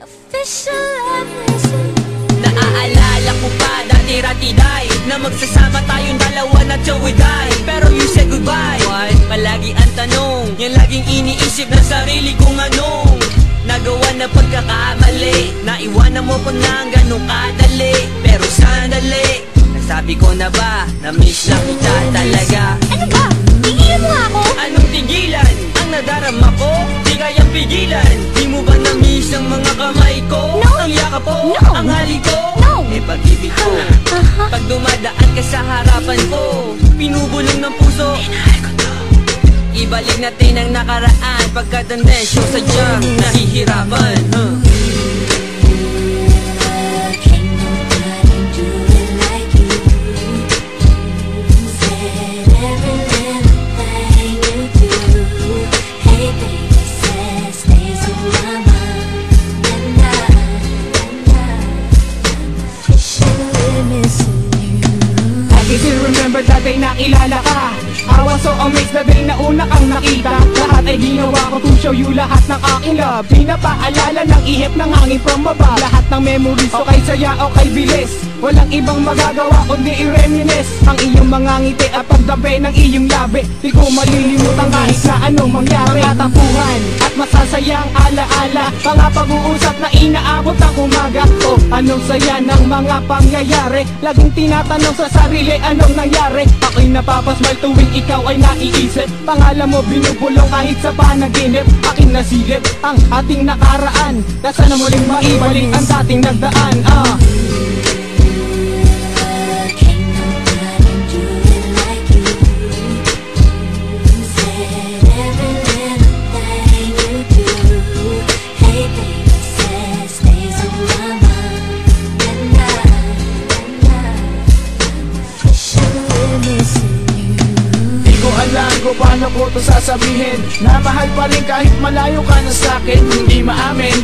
Official love lesson. Naaalala ko pa dati ratiday na magsasama tayong dalawa na tiyawiday. Pero you said goodbye. Why? Palagi ang tanong, yung laging iniisip ng sarili kong anong nagawa na pagkakamali. Naiwanan mo ko ng ganun kadali. Pero sandali, nasabi ko na ba na miss lang kita talaga. Ano ba? Tigilan mo ako? Anong tigilan? Ang nadarama ko, di kayang pigilan. Di mo ba na-miss ang mga kamay ko? No. Ang yakap ko? No. Ang halik ko? No. Eh pag-ibig ko, pag dumadaan ka sa harapan ko, pinubulong ng puso, minahal ko to. Ibalik natin ang nakaraan, pagkat ang desyo sadyang nahihirapan. Remember that day na kilala ka. I was so amazed the day na una kang nakita. Lahat ay ginawa ko to show you lahat ng aking love. Di na paalala ng ihip ng hangin from above. Lahat ng memories, o kay saya o kay bilis. Walang ibang magagawa kundi i-reminisce ang iyong mga ngiti at pagdabi ng iyong labi. Di ko malilimutan kahit na anong mangyari. Mga tapuhan at masasayang alaala, mga pag-uusap na inaabot ng umaga. O anong saya ng mga pangyayari. Laging tinatanong sa sarili anong nangyari. Ako'y napapasmile tuwing ikaw ay naiisip. Pangalan mo binubulong kahit sa panaginip. Aking nasilip ang ating nakaraan. Nasa na muling maibalik ang dating nagdaan. Alam ko paano ko to sasabihin na mahal pa rin kahit malayo ka na sa'kin. Hindi maamin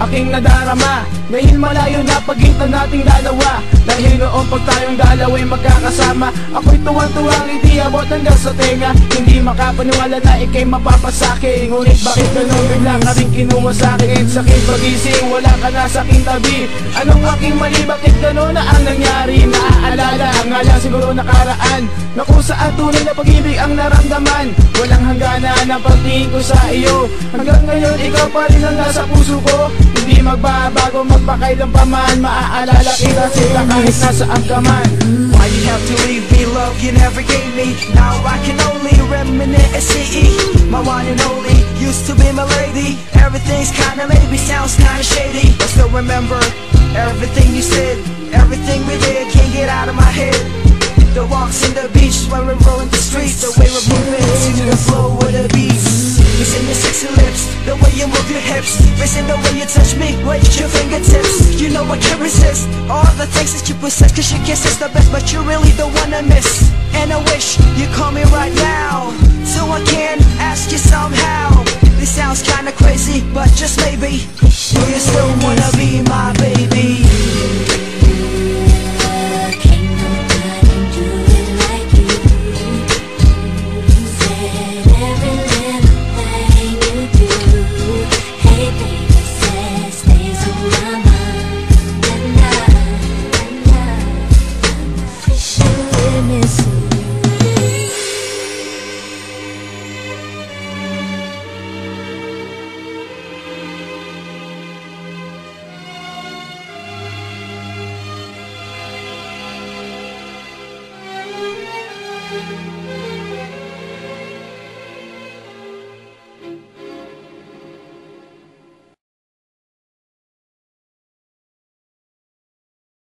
aking nadarama dahil malayo na pagitan nating dalawa. Dahil noon pag tayong dalawa'y magkakasama, ako'y tuwang-tuwang hindi abot hanggang sa tenga. Hindi makapaniwala na ika'y mapapasaki. Ngunit bakit ganun bigla ka rin kinuha sa'kin? Sakit pagising, wala ka na sa'king tabi. Anong aking mali? Bakit ganun na ang nangyari? Naaalala nga lang siguro nakaraan na kung saan tunay na pag-ibig ang naramdaman. Walang hangganan ang pagtingin ko sa iyo. Hanggang ngayon ikaw pa rin ang nasa puso ko. Hindi magbabago magpakailan pa man. Maaalala kita sila kahit nasaan ka man. Why you have to leave me, love you never gave me? Now I can only reminisce. My one and only used to be my lady. Everything's kinda maybe sounds kinda shady, but still remember everything you said, everything we did. Can't get out of my head. The walks in the beach when we're rolling the streets, the way we're moving to the flow of the beats. Missing your sexy lips, the way you move your hips, missing the way you touch me with your fingertips. You know I can't resist all the things that you possess, cause your kiss is the best, but you're really the one I miss. And I wish you call me right now, so I can ask you somehow. This sounds kinda crazy, but just maybe, do you still want